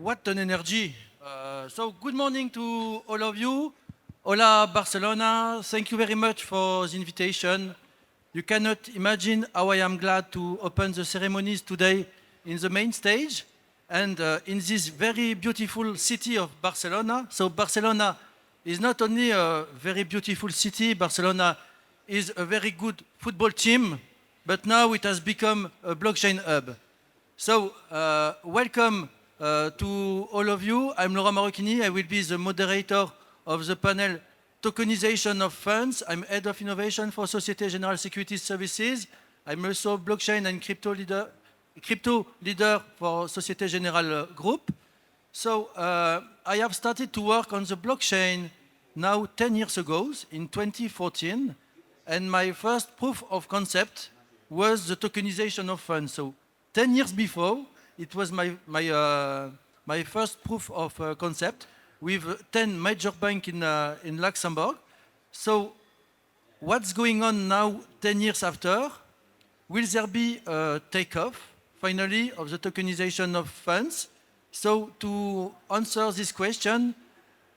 What an energy. So good morning to all of you. Hola Barcelona, thank you very much for the invitation. You cannot imagine how I am glad to open the ceremonies today in the main stage and in this very beautiful city of Barcelona. So Barcelona is not only a very beautiful city, Barcelona is a very good football team, but now it has become a blockchain hub. So welcome to all of you. I'm Laurent Marochini. I will be the moderator of the panel Tokenization of Funds. I'm Head of Innovation for Societe Generale Securities Services. I'm also blockchain and crypto leader for Societe Generale Groupe. So I have started to work on the blockchain now 10 years ago, in 2014. And my first proof of concept was the tokenization of funds. So 10 years before, it was my first proof of concept with 10 major banks in Luxembourg. So what's going on now 10 years after? Will there be a takeoff, finally, of the tokenization of funds? So to answer this question,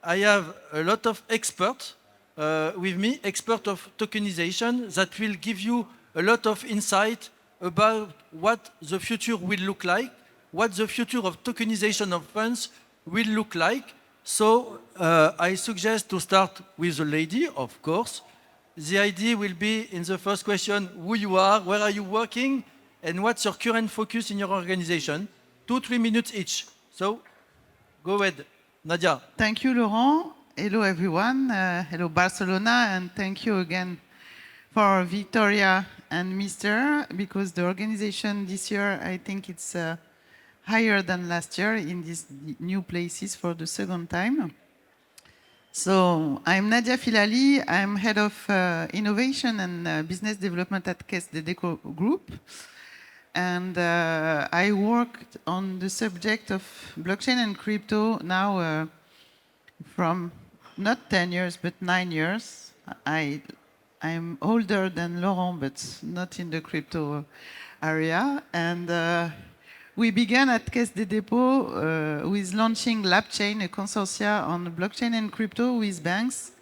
I have a lot of experts with me, experts of tokenization, that will give you a lot of insight about what the future will look like, what the future of tokenization of funds will look like. So I suggest to start with the lady, of course. The idea will be in the first question, who you are, where are you working, and what's your current focus in your organization. 2-3 minutes each. So go ahead, Nadia. Thank you, Laurent. Hello, everyone. Hello, Barcelona, and thank you again for Victoria and Mr. because the organization this year, I think it's higher than last year in these new places for the second time. So I'm Nadia Filali. I'm head of innovation and business development at Caisse de Groupe. And I worked on the subject of blockchain and crypto now from not 10 years, but 9 years. I'm older than Laurent, but not in the crypto area. And we began at Caisse des Dépôts with launching Lampe, a consortia on blockchain and crypto with banks,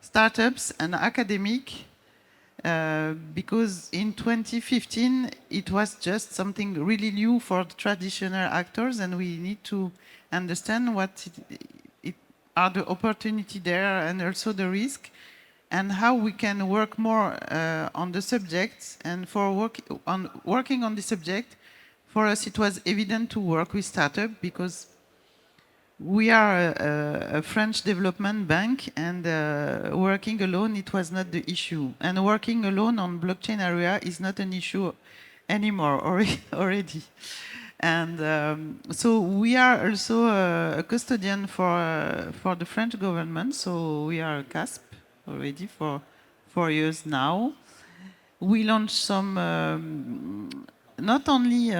startups, and academic. Because in 2015, it was just something really new for the traditional actors, and we need to understand what are the opportunity there and also the risk, and how we can work more on the subject. And for working on the subject, for us it was evident to work with startup because we are a French development bank, and working alone, it was not the issue. And working alone on blockchain area is not an issue anymore already. And so we are also a custodian for the French government. So we are a CASP already for 4 years now. We launched some, not only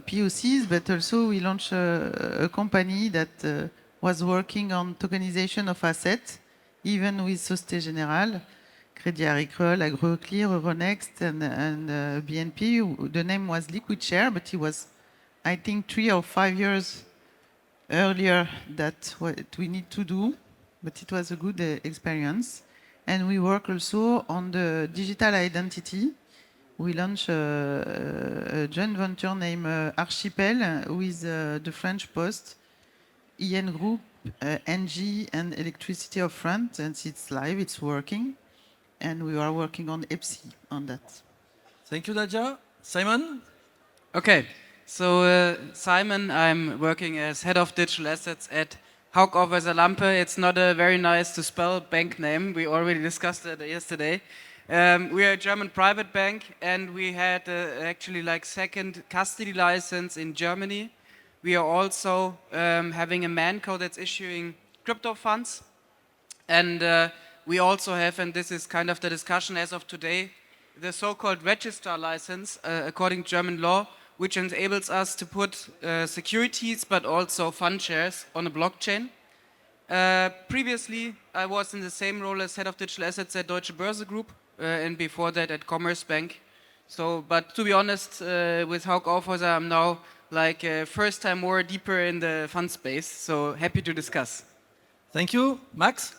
POCs, but also we launched a company that was working on tokenization of assets, even with Societe Generale, Crédit Agricole, AgroClear, Euronext, and BNP. The name was Liquid Share, but it was, I think, 3 or 5 years earlier that what we need to do, but it was a good experience. And we work also on the digital identity. We launched a joint venture named Archipel with the French Post, IN Group, NG, and Electricity of France, and it's live, it's working. And we are working on EPSI on that. Thank you, Nadia. Simon? Okay, so Simon, I'm working as Head of Digital Assets at Hauck, Aufhäuser, Lampe. It's not a very nice to spell bank name. We already discussed it yesterday. We are a German private bank, and we had actually like second custody license in Germany. We are also having a manco that's issuing crypto funds. And we also have, and this is kind of the discussion as of today, the so-called registrar license, according to German law, which enables us to put securities but also fund shares on a blockchain. Previously, I was in the same role as Head of Digital Assets at Deutsche Börse Group, and before that at Commerzbank. So, but to be honest, with Hauck Aufhäuser, I'm now like first time more deeper in the fund space. So happy to discuss. Thank you. Max?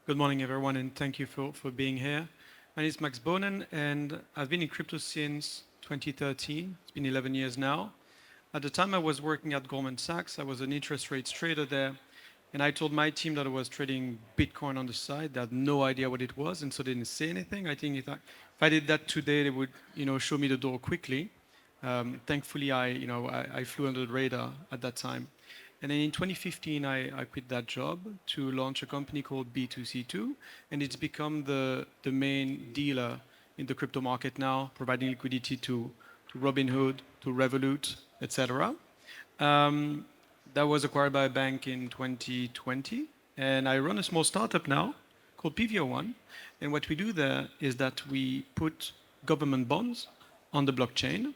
Good morning, everyone, and thank you for being here. My name is Max Boonen, and I've been in crypto since 2013. It's been 11 years now. At the time I was working at Goldman Sachs, I was an interest rates trader there, and I told my team that I was trading Bitcoin on the side. They had no idea what it was, and so they didn't say anything. I think if I did that today, they would, show me the door quickly. Thankfully, I flew under the radar at that time. And then in 2015, I quit that job to launch a company called B2C2, and it's become the main dealer in the crypto market now, providing liquidity to Robinhood, to Revolut, etc. That was acquired by a bank in 2020, and I run a small startup now called PVO1. And what we do there is that we put government bonds on the blockchain,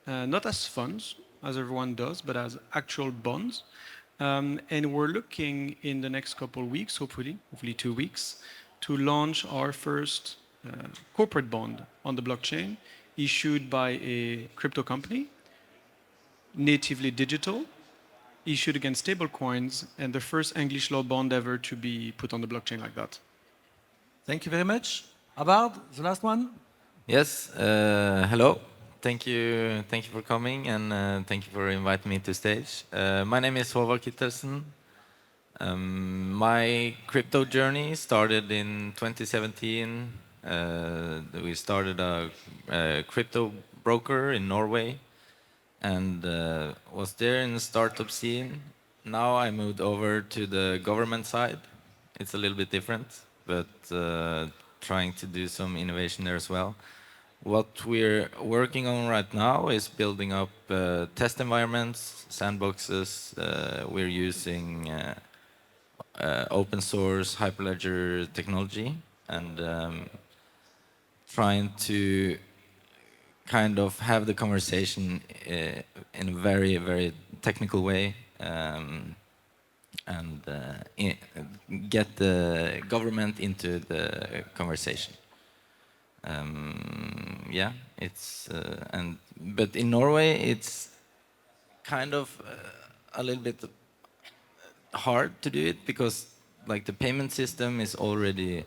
not as funds, as everyone does, but as actual bonds. And we're looking in the next couple of weeks, hopefully 2 weeks, to launch our first corporate bond on the blockchain, issued by a crypto company, natively digital, issued against stable coins, and the first English law bond ever to be put on the blockchain like that. Thank you very much. Håvard, the last one. Yes, hello. Thank you for coming, and thank you for inviting me to stage. My name is Håvard Kittelsen. My crypto journey started in 2017. We started a crypto broker in Norway, and was there in the startup scene. Now I moved over to the government side. It's a little bit different, but trying to do some innovation there as well. What we're working on right now is building up test environments, sandboxes. We're using open source Hyperledger technology, and trying to kind of have the conversation in a very, very technical way, and get the government into the conversation. Yeah, it's but in Norway it's kind of a little bit hard to do it, because like the payment system is already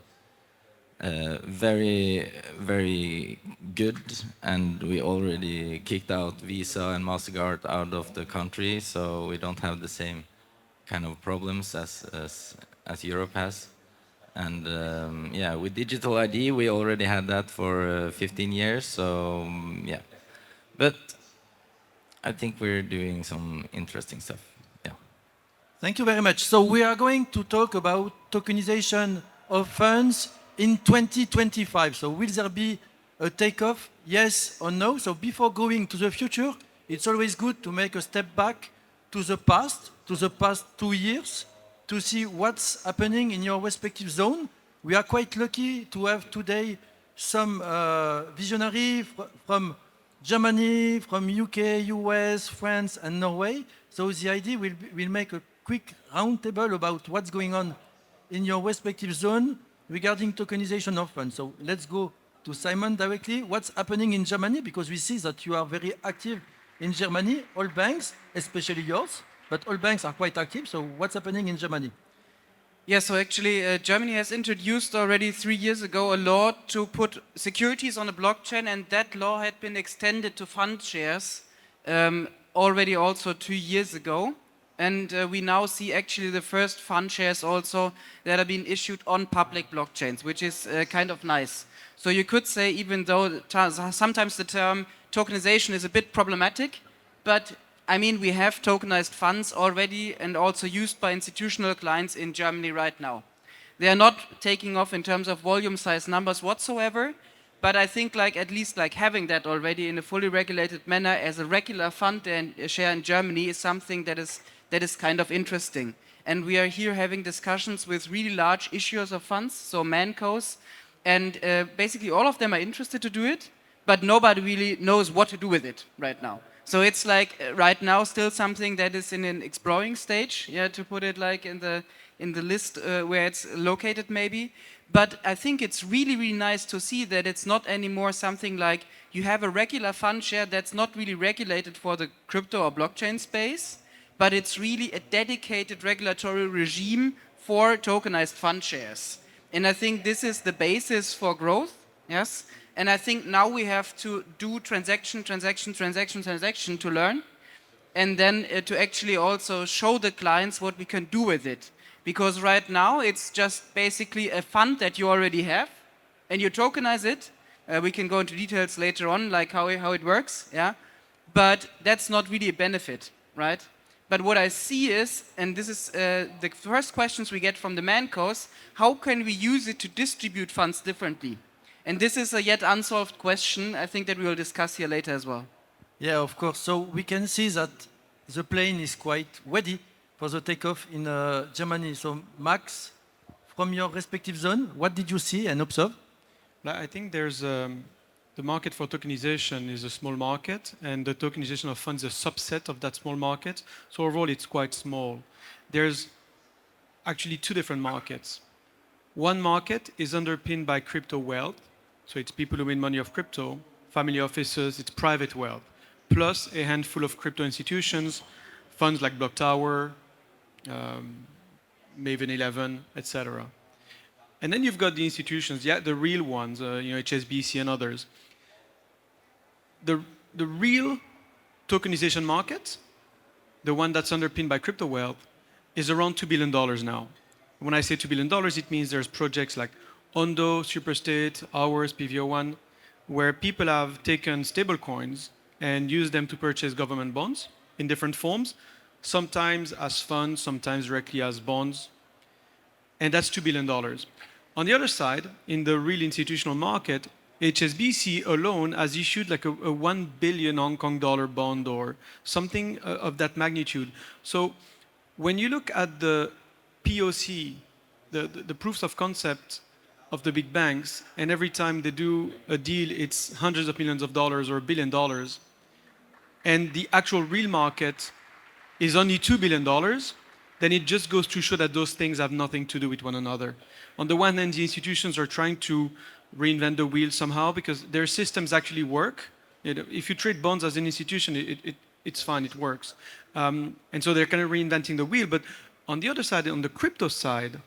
very, very good, and we already kicked out Visa and MasterCard out of the country, so we don't have the same kind of problems as Europe has. And yeah, with digital ID, we already had that for 15 years, so yeah. But I think we're doing some interesting stuff. Yeah. Thank you very much. So we are going to talk about tokenization of funds in 2025. So will there be a takeoff, yes or no? So before going to the future, it's always good to make a step back to the past 2 years, to see what's happening in your respective zone. We are quite lucky to have today some visionary from Germany, from UK, US, France, and Norway. So the idea will make a quick roundtable about what's going on in your respective zone regarding tokenization of funds. So let's go to Simon directly. What's happening in Germany? Because we see that you are very active in Germany, all banks, especially yours, but all banks are quite active. So what's happening in Germany? Yeah, so actually Germany has introduced already 3 years ago a law to put securities on a blockchain, and that law had been extended to fund shares already also 2 years ago. And we now see actually the first fund shares also that are being issued on public blockchains, which is kind of nice. So you could say, even though sometimes the term tokenization is a bit problematic, but I mean, we have tokenized funds already and also used by institutional clients in Germany right now. They are not taking off in terms of volume size numbers whatsoever, but I think at least having that already in a fully regulated manner as a regular fund and share in Germany is something that is kind of interesting. And we are here having discussions with really large issuers of funds, so mancos, and basically all of them are interested to do it, but nobody really knows what to do with it right now. So it's right now still something that is in an exploring stage, yeah, to put it in in the list where it's located maybe. But I think it's really, really nice to see that it's not anymore something like you have a regular fund share that's not really regulated for the crypto or blockchain space, but it's really a dedicated regulatory regime for tokenized fund shares. And I think this is the basis for growth, yes? And I think now we have to do transaction to learn, and then to actually also show the clients what we can do with it. Because right now it's just basically a fund that you already have, and you tokenize it. We can go into details later on, like how it works, yeah? But that's not really a benefit, right? But what I see is, and this is the first questions we get from the mancos, how can we use it to distribute funds differently? And this is a yet unsolved question, I think, that we will discuss here later as well. Yeah, of course. So we can see that the plane is quite ready for the takeoff in Germany. So Max, from your respective zone, what did you see and observe? I think there's the market for tokenization is a small market, and the tokenization of funds is a subset of that small market. So overall, it's quite small. There's actually two different markets. One market is underpinned by crypto wealth. So it's people who win money off crypto, family offices, it's private wealth, plus a handful of crypto institutions, funds like Block Tower, Maven 11, etc. And then you've got the institutions, yeah, the real ones, HSBC and others. The real tokenization market, the one that's underpinned by crypto wealth, is around $2 billion now. When I say $2 billion, it means there's projects like Ondo, Superstate, Ours, PVO1, where people have taken stablecoins and used them to purchase government bonds in different forms, sometimes as funds, sometimes directly as bonds. And that's $2 billion. On the other side, in the real institutional market, HSBC alone has issued like a 1 billion Hong Kong dollar bond or something of that magnitude. So when you look at the POC, the proofs of concept of the big banks, and every time they do a deal, it's hundreds of millions of dollars or $1 billion, and the actual real market is only $2 billion, then it just goes to show that those things have nothing to do with one another. On the one hand, the institutions are trying to reinvent the wheel somehow because their systems actually work. If you trade bonds as an institution, it's fine, it works. And so they're kind of reinventing the wheel. But on the other side, on the crypto side,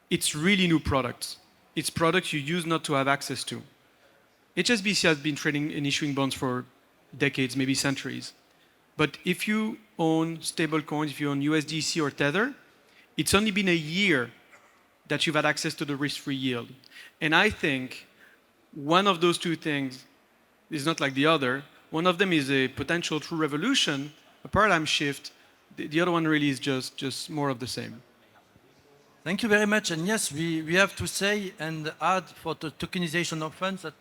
it's really new products. It's products you used not to have access to. HSBC has been trading and issuing bonds for decades, maybe centuries. But if you own stablecoins, if you own USDC or Tether, it's only been a year that you've had access to the risk-free yield. And I think one of those two things is not like the other. One of them is a potential true revolution, a paradigm shift. The other one really is just more of the same. Thank you very much. And yes, we have to say and add for the tokenization of funds that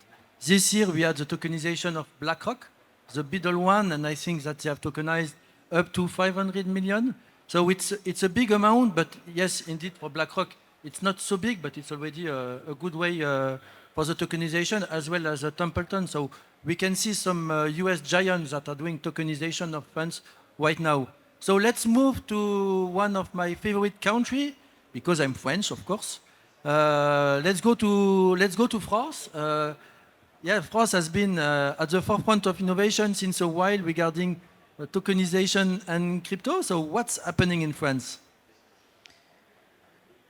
this year we had the tokenization of BlackRock, the middle one, and I think that they have tokenized up to 500 million. So it's a big amount, but yes, indeed, for BlackRock, it's not so big, but it's already a good way for the tokenization as well as Templeton. So we can see some US giants that are doing tokenization of funds right now. So let's move to one of my favorite country, because I'm French, of course. Let's go to France. Yeah, France has been at the forefront of innovation since a while regarding tokenization and crypto. So what's happening in France?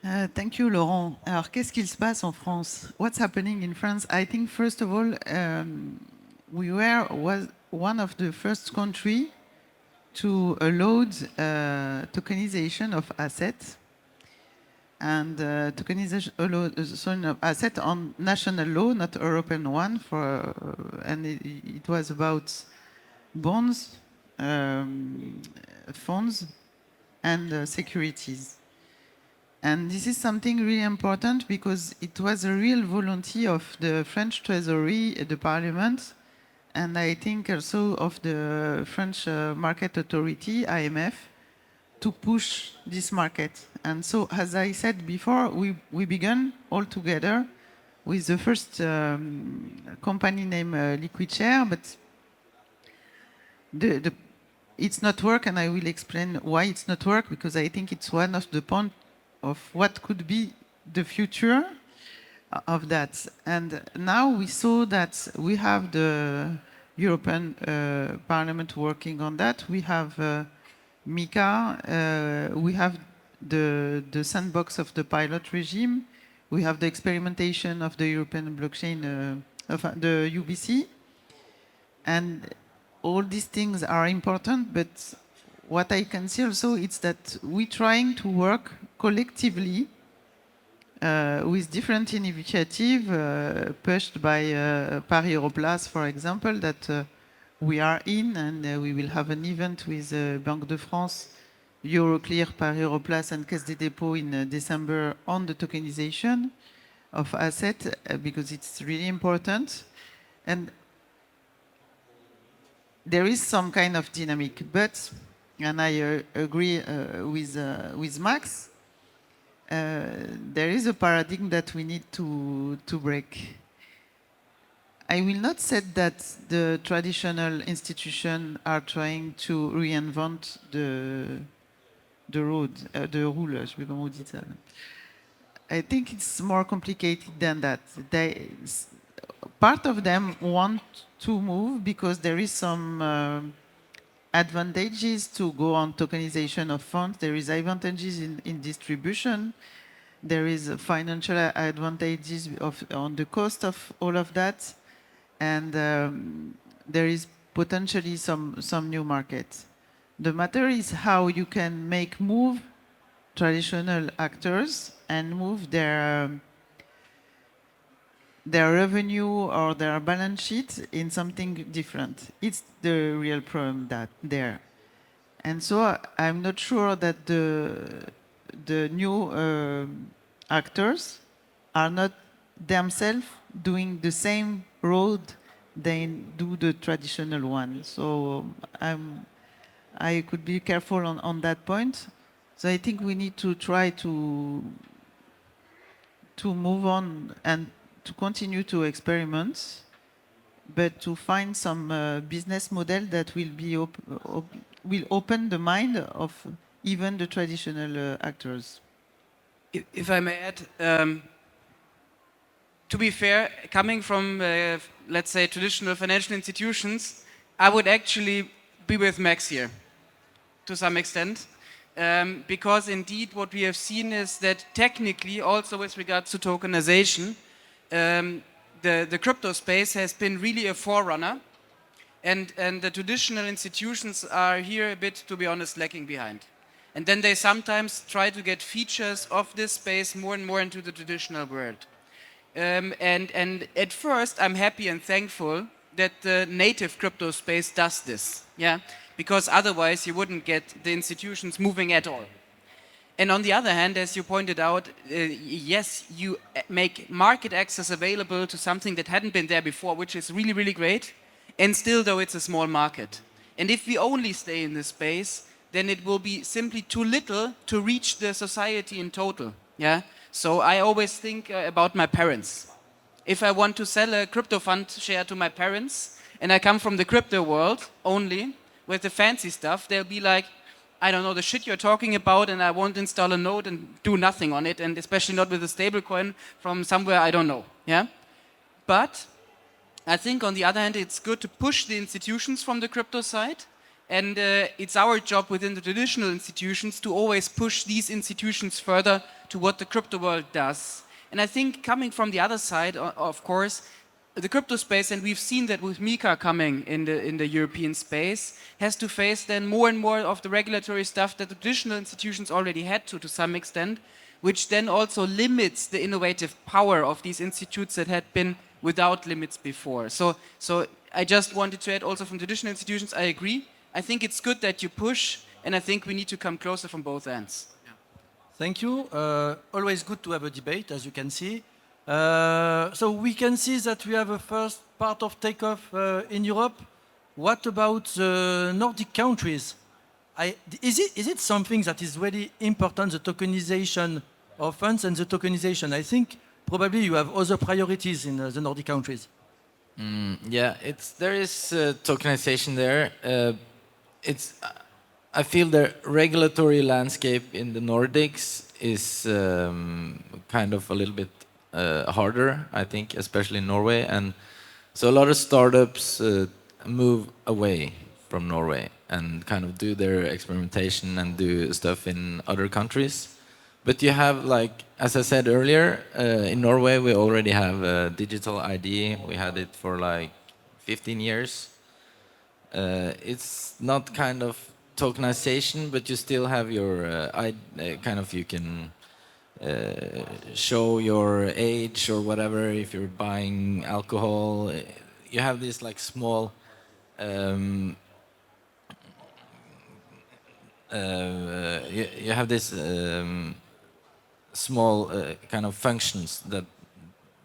Thank you, Laurent. Alors, qu'est-ce qu'il se passe en France? What's happening in France? I think, first of all, was one of the first country to allow tokenization of assets. And tokenization of assets on national law, not European one. And it was about bonds, funds, and securities. And this is something really important because it was a real volunteer of the French Treasury, the Parliament, and I think also of the French Market Authority, IMF, to push this market. And so, as I said before, we began all together with the first company named Liquid Share, but it's not work, and I will explain why it's not work, because I think it's one of the points of what could be the future of that. And now we saw that we have the European Parliament working on that. We have MiCA, we have the sandbox of the pilot regime, we have the experimentation of the European blockchain, of the UBC, and all these things are important, but what I can see also is that we're trying to work collectively with different initiatives pushed by Paris Europlace, for example, that we are in, and we will have an event with Banque de France, Euroclear, Paris Europlace, and Caisse des Dépôts in December on the tokenization of assets, because it's really important. And there is some kind of dynamic, but, and I agree with Max, there is a paradigm that we need to break. I will not say that the traditional institutions are trying to reinvent the road, the rule, je sais pas comment on dit ça. I think it's more complicated than that. Part of them want to move because there is some advantages to go on tokenization of funds. There is advantages in distribution. There is financial advantages on the cost of all of that. And there is potentially some new markets. The matter is how you can move traditional actors and move their revenue or their balance sheet in something different. It's the real problem there. And so I'm not sure that the new actors are not themselves doing the same road they do the traditional one. So I could be careful on that point. So I think we need to try to move on and to continue to experiment, but to find some business model that will open the mind of even the traditional actors. If I may add, to be fair, coming from, let's say, traditional financial institutions, I would actually be with Max here, to some extent. Because indeed what we have seen is that technically, also with regards to tokenization, the crypto space has been really a forerunner, and the traditional institutions are here a bit, to be honest, lagging behind. And then they sometimes try to get features of this space more and more into the traditional world. And at first, I'm happy and thankful that the native crypto space does this, yeah, because otherwise you wouldn't get the institutions moving at all. And on the other hand, as you pointed out, yes, you make market access available to something that hadn't been there before, which is really, really great. And still, though, it's a small market. And if we only stay in this space, then it will be simply too little to reach the society in total. Yeah. So I always think about my parents. If I want to sell a crypto fund share to my parents, and I come from the crypto world only with the fancy stuff, they'll be like, I don't know the shit you're talking about, and I won't install a node and do nothing on it, and especially not with a stablecoin from somewhere I don't know. Yeah. But I think on the other hand, it's good to push the institutions from the crypto side. And it's our job within the traditional institutions to always push these institutions further to what the crypto world does. And I think coming from the other side, of course, the crypto space, and we've seen that with MiCA coming in the European space, has to face then more and more of the regulatory stuff that the traditional institutions already had to some extent, which then also limits the innovative power of these institutes that had been without limits before. So I just wanted to add also from traditional institutions, I agree. I think it's good that you push, and I think we need to come closer from both ends. Yeah. Thank you. Always good to have a debate, as you can see. So we can see that we have a first part of takeoff in Europe. What about the Nordic countries? Is it something that is really important, the tokenization of funds and the tokenization? I think probably you have other priorities in the Nordic countries. Yeah, there is tokenization there. I feel the regulatory landscape in the Nordics is kind of a little bit harder, I think, especially in Norway. And so a lot of startups move away from Norway and kind of do their experimentation and do stuff in other countries. But you have, like, as I said earlier, in Norway we already have a digital ID. We had it for like 15 years. It's not kind of tokenization, but you still have your kind of, you can show your age or whatever if you're buying alcohol. You have this like small you have this small kind of functions that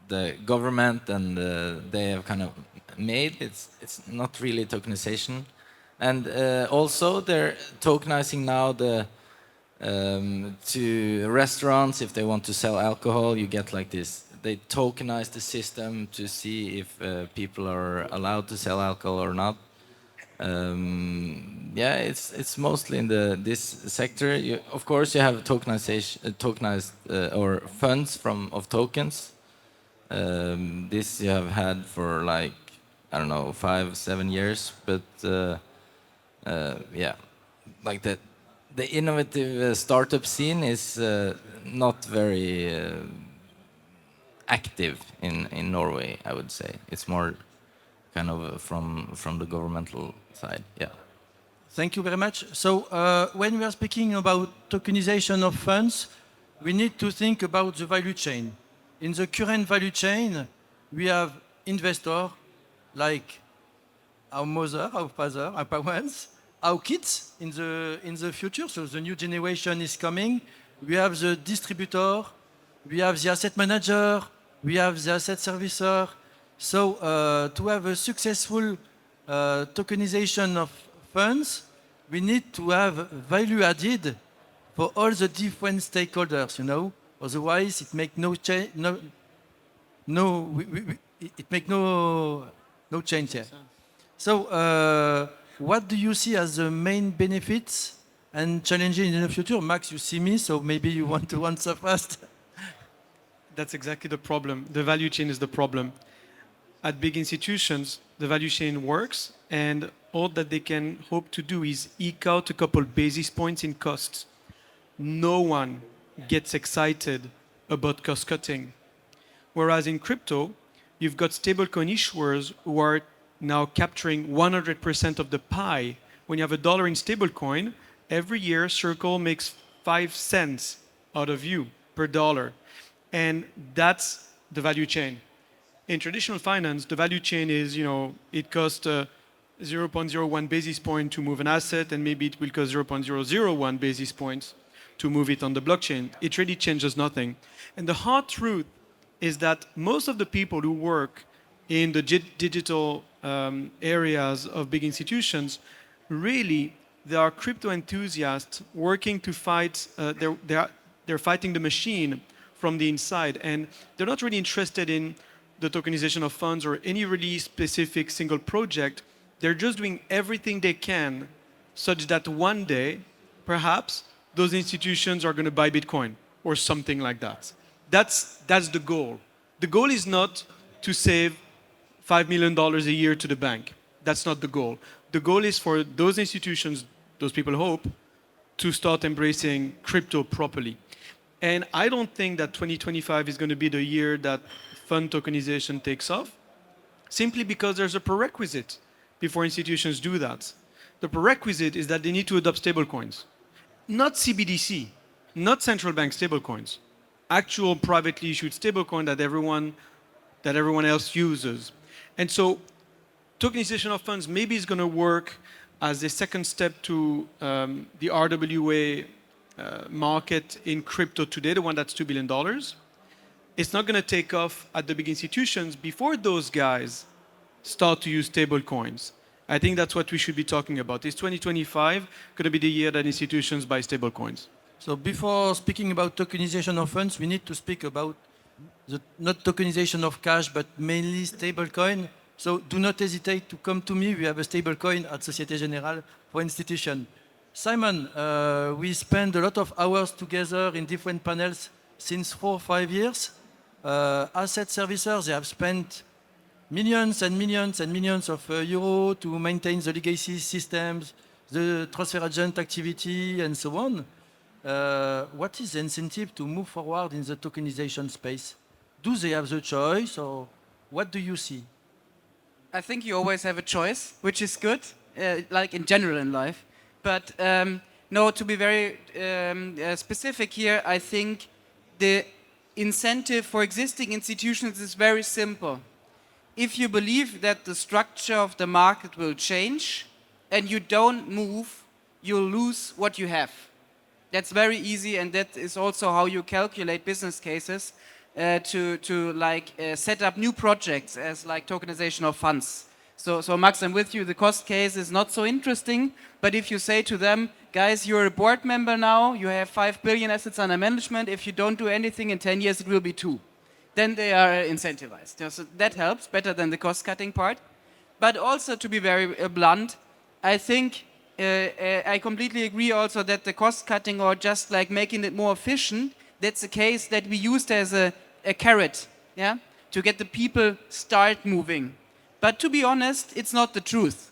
the government and they have kind of made. It's not really tokenization, and also they're tokenizing now the to restaurants. If they want to sell alcohol, you get like this. They tokenize the system to see if people are allowed to sell alcohol or not. Yeah, it's mostly in this sector. Of course, you have tokenized or funds of tokens. This you have had for like, I don't know, 5-7 years, but yeah, like the innovative startup scene is not very active in Norway, I would say. It's more kind of from the governmental side. Yeah. Thank you very much. So when we are speaking about tokenization of funds, we need to think about the value chain. In the current value chain, we have investor like our mother, our father, our parents, our kids in the future. So the new generation is coming. We have the distributor, we have the asset manager, we have the asset servicer. So to have a successful tokenization of funds, we need to have value added for all the different stakeholders, you know. Otherwise, it makes no change. No change here. So, what do you see as the main benefits and challenges in the future? Max, you see me, so maybe you want to answer first. That's exactly the problem. The value chain is the problem. At big institutions, the value chain works, and all that they can hope to do is eke out a couple basis points in costs. No one gets excited about cost cutting. Whereas in crypto, you've got stablecoin issuers who are now capturing 100% of the pie. When you have $1 in stablecoin, every year Circle makes 5 cents out of you per dollar. And that's the value chain. In traditional finance, the value chain is, it costs 0.01 basis point to move an asset, and maybe it will cost 0.001 basis points to move it on the blockchain. It really changes nothing. And the hard truth is that most of the people who work in the digital areas of big institutions, really, they are crypto enthusiasts working to fight, they're fighting the machine from the inside. And they're not really interested in the tokenization of funds or any really specific single project. They're just doing everything they can such that one day, perhaps, those institutions are going to buy Bitcoin or something like that. That's the goal. The goal is not to save $5 million a year to the bank. That's not the goal. The goal is for those institutions, those people hope, to start embracing crypto properly. And I don't think that 2025 is going to be the year that fund tokenization takes off, simply because there's a prerequisite before institutions do that. The prerequisite is that they need to adopt stablecoins. Not CBDC, not central bank stablecoins, actual privately issued stablecoin that everyone else uses. And so tokenization of funds maybe is going to work as a second step to the RWA market in crypto today, the one that's $2 billion. It's not going to take off at the big institutions before those guys start to use stable coins. I think that's what we should be talking about. Is 2025 going to be the year that institutions buy stable coins? So before speaking about tokenization of funds, we need to speak about not tokenization of cash, but mainly stablecoin. So do not hesitate to come to me. We have a stablecoin at Societe Generale for institution. Simon, we spend a lot of hours together in different panels since 4 or 5 years. Asset servicers, they have spent millions and millions and millions of euros to maintain the legacy systems, the transfer agent activity, and so on. What is the incentive to move forward in the tokenization space? Do they have the choice, or what do you see? I think you always have a choice, which is good, like in general in life. But no, to be very specific here, I think the incentive for existing institutions is very simple. If you believe that the structure of the market will change and you don't move, you'll lose what you have. That's very easy, and that is also how you calculate business cases to set up new projects as like tokenization of funds. So Max, I'm with you, the cost case is not so interesting, but if you say to them, guys, you're a board member now, you have 5 billion assets under management, if you don't do anything in 10 years, it will be 2. Then they are incentivized. So that helps, better than the cost-cutting part. But also, to be very blunt, I think I completely agree also that the cost-cutting or just like making it more efficient, that's a case that we used as a carrot, yeah, to get the people start moving. But to be honest, it's not the truth.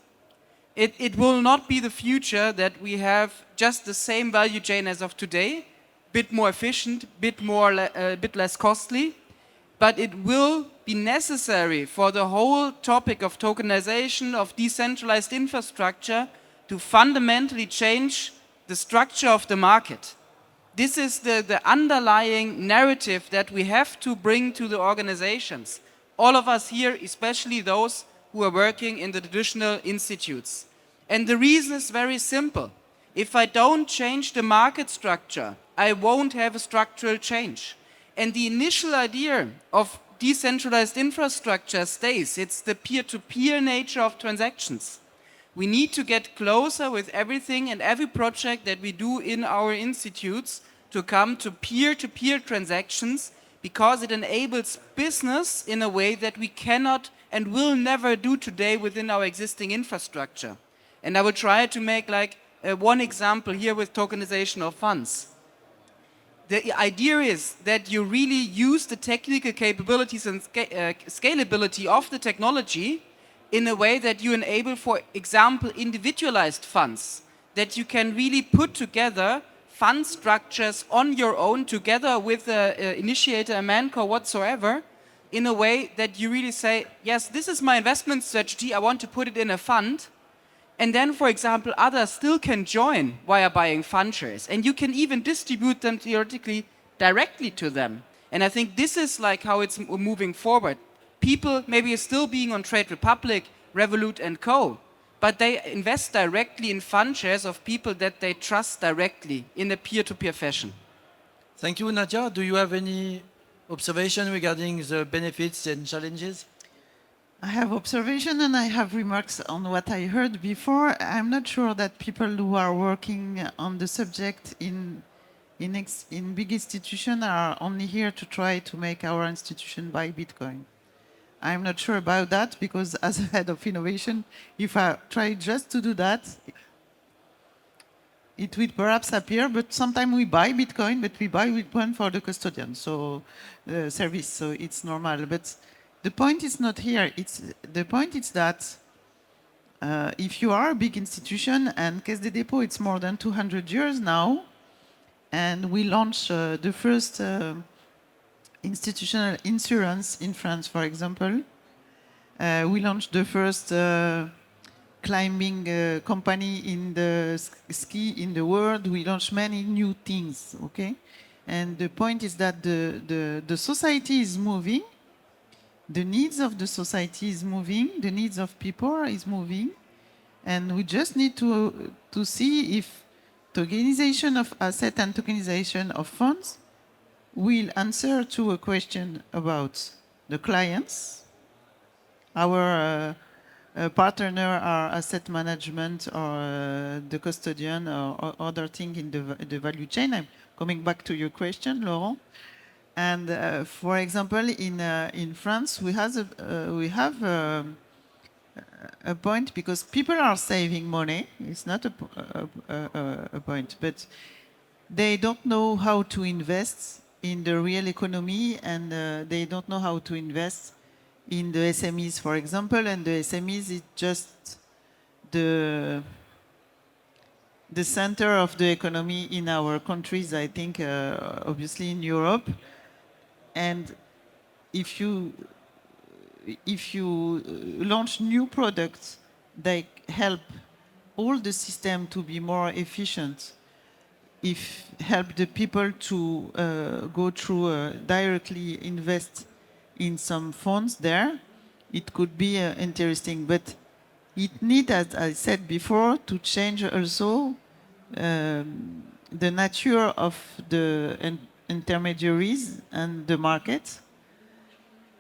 It will not be the future that we have just the same value chain as of today, bit more efficient, bit less costly. But it will be necessary for the whole topic of tokenization, of decentralized infrastructure, to fundamentally change the structure of the market. This is the underlying narrative that we have to bring to the organizations. All of us here, especially those who are working in the traditional institutes. And the reason is very simple. If I don't change the market structure, I won't have a structural change. And the initial idea of decentralized infrastructure stays. It's the peer-to-peer nature of transactions. We need to get closer with everything and every project that we do in our institutes to come to peer-to-peer transactions, because it enables business in a way that we cannot and will never do today within our existing infrastructure. And I will try to make like one example here with tokenization of funds. The idea is that you really use the technical capabilities and scalability of the technology in a way that you enable, for example, individualized funds, that you can really put together fund structures on your own together with an initiator, a manco, whatsoever, in a way that you really say, yes, this is my investment strategy, I want to put it in a fund. And then, for example, others still can join via buying fund shares. And you can even distribute them theoretically directly to them. And I think this is like how it's moving forward. People maybe are still being on Trade Republic, Revolut and Co. But they invest directly in fund shares of people that they trust directly in a peer-to-peer fashion. Thank you, Nadia. Do you have any observation regarding the benefits and challenges? I have observation and I have remarks on what I heard before. I'm not sure that people who are working on the subject in big institutions are only here to try to make our institution buy Bitcoin. I'm not sure about that, because as a head of innovation, if I try just to do that, it will perhaps appear, but sometimes we buy Bitcoin, but we buy Bitcoin for the custodian, so service, so it's normal. But the point is not here. The point is that if you are a big institution, and Caisse des Dépôts, it's more than 200 years now, and we launched the first institutional insurance in France, for example. We launched the first climbing company in the ski in the world. We launched many new things, okay? And the point is that the society is moving. The needs of the society is moving, the needs of people is moving, and we just need to see if tokenization of asset and tokenization of funds will answer to a question about the clients, our partner, our asset management, or the custodian, or other thing in the value chain. I'm coming back to your question, Laurent. And for example, in France, we have a point because people are saving money. It's not a point, but they don't know how to invest in the real economy, and they don't know how to invest in the SMEs, for example. And the SMEs is just the center of the economy in our countries, I think, obviously in Europe. And if you launch new products that help all the system to be more efficient, if help the people to go through directly invest in some funds there, it could be interesting. But it needs, as I said before, to change also the nature of the intermediaries and the market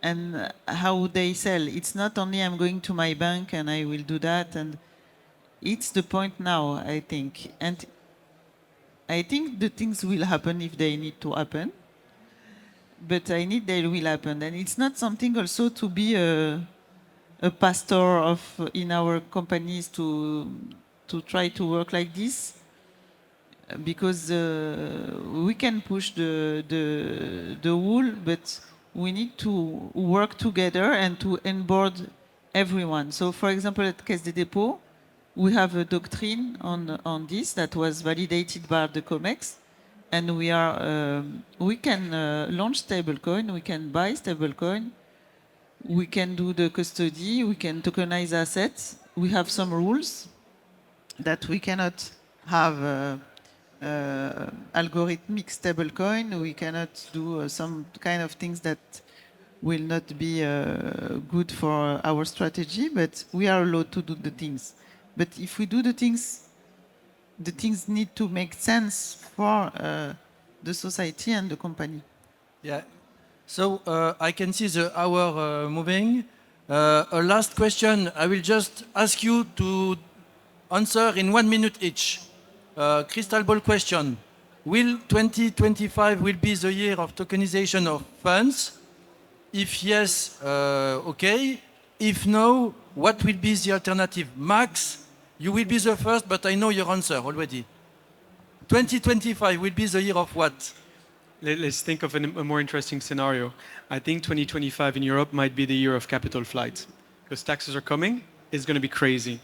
and how they sell. It's not only I'm going to my bank and I will do that, and it's the point now, I think. And I think the things will happen if they need to happen, but I need they will happen. And it's not something also to be a pastor of in our companies to try to work like this, because we can push the wool, but we need to work together and to onboard everyone. So, for example, at Caisse des Dépôts, we have a doctrine on this that was validated by the COMEX, and we can launch stablecoin, we can buy stablecoin, we can do the custody, we can tokenize assets. We have some rules that we cannot have algorithmic stablecoin. We cannot do some kind of things that will not be good for our strategy, but we are allowed to do the things. But if we do the things need to make sense for the society and the company. Yeah. So I can see the hour moving. A last question. I will just ask you to answer in 1 minute each. Crystal ball question. Will 2025 will be the year of tokenization of funds? If yes, okay. If no, what will be the alternative? Max, you will be the first, but I know your answer already. 2025 will be the year of what? Let's think of a more interesting scenario. I think 2025 in Europe might be the year of capital flight, because taxes are coming. It's going to be crazy.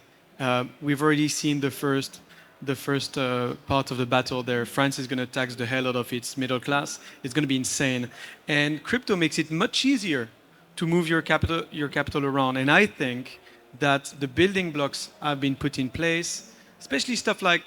We've already seen the first part of the battle there. France is going to tax the hell out of its middle class. It's going to be insane. And crypto makes it much easier to move your capital around. And I think that the building blocks have been put in place, especially stuff like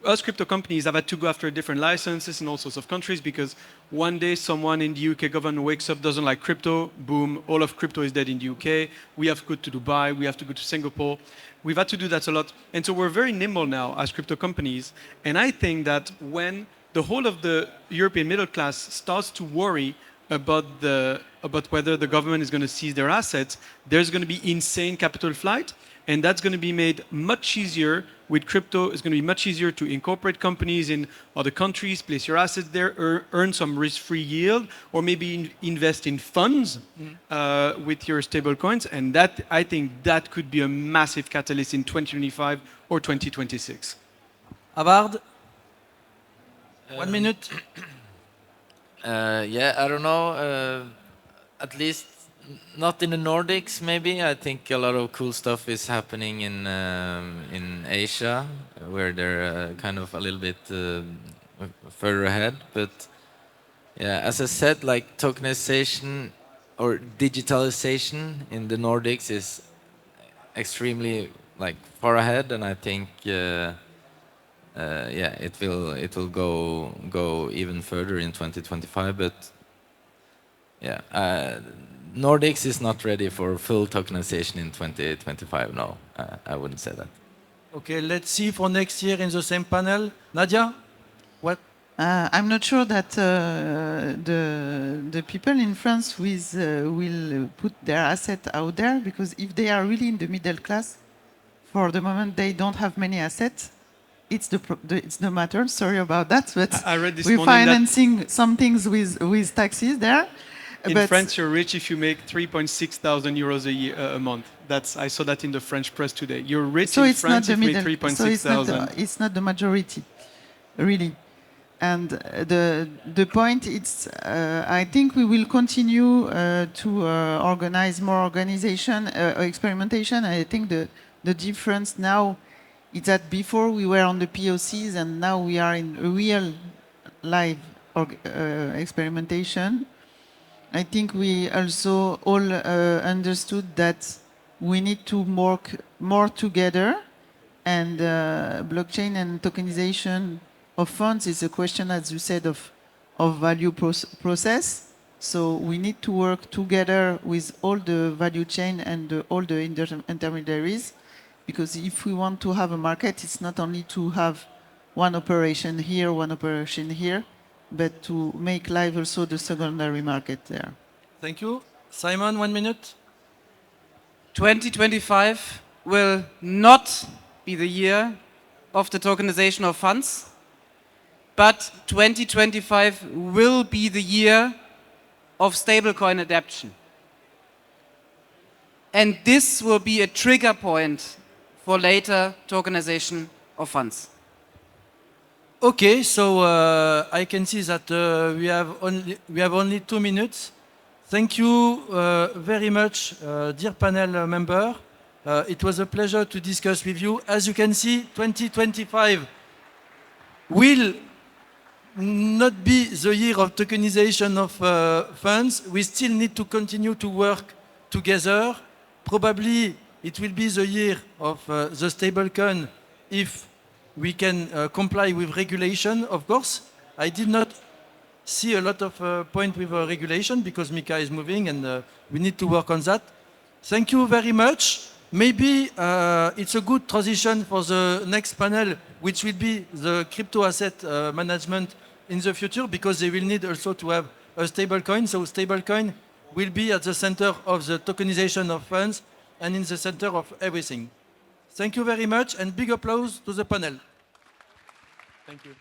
us crypto companies have had to go after different licenses in all sorts of countries, because one day someone in the UK government wakes up, doesn't like crypto, boom, all of crypto is dead in the UK. We have to go to Dubai, we have to go to Singapore. We've had to do that a lot. And so we're very nimble now as crypto companies. And I think that when the whole of the European middle class starts to worry about whether the government is going to seize their assets, there's going to be insane capital flight. And that's going to be made much easier with crypto. It's going to be much easier to incorporate companies in other countries, place your assets there, earn some risk-free yield, or maybe invest in funds with your stable coins. And that, I think that could be a massive catalyst in 2025 or 2026. Håvard, 1 minute. Yeah, I don't know. At least not in the Nordics, maybe. I think a lot of cool stuff is happening in Asia, where they're kind of a little bit further ahead. But yeah, as I said, like tokenization or digitalization in the Nordics is extremely like far ahead, and I think yeah, it will go even further in 2025. But yeah. Nordics is not ready for full tokenization in 2025, no. I wouldn't say that. Okay, let's see for next year in the same panel. Nadia, what? I'm not sure that the people in France will put their assets out there, because if they are really in the middle class, for the moment they don't have many assets. It's the matter. Sorry about that, but I read this we're morning financing some things with taxes there. In But- France, you're rich if you make 3.6 thousand euros a month. I saw that in the French press today. You're rich So in it's not France the if you make middle. 3.6 So thousand. it's not the majority, really. And the point is, I think we will continue to organize more experimentation. I think the difference now is that before we were on the POCs and now we are in real live experimentation. I think we also all understood that we need to work more together, and blockchain and tokenization of funds is a question, as you said, of value process. So we need to work together with all the value chain and all the intermediaries, because if we want to have a market, it's not only to have one operation here, one operation here, but to make live also the secondary market there. Thank you. Simon, 1 minute. 2025 will not be the year of the tokenization of funds, but 2025 will be the year of stablecoin adoption. And this will be a trigger point for later tokenization of funds. Okay, so I can see that we have only 2 minutes. Thank you very much, dear panel member. It was a pleasure to discuss with you. As you can see, 2025 will not be the year of tokenization of funds. We still need to continue to work together. Probably it will be the year of the stablecoin if we can comply with regulation, of course. I did not see a lot of point with regulation because Mika is moving and we need to work on that. Thank you very much. Maybe it's a good transition for the next panel, which will be the crypto asset management in the future, because they will need also to have a stablecoin. So stablecoin will be at the center of the tokenization of funds and in the center of everything. Thank you very much and big applause to the panel. Thank you.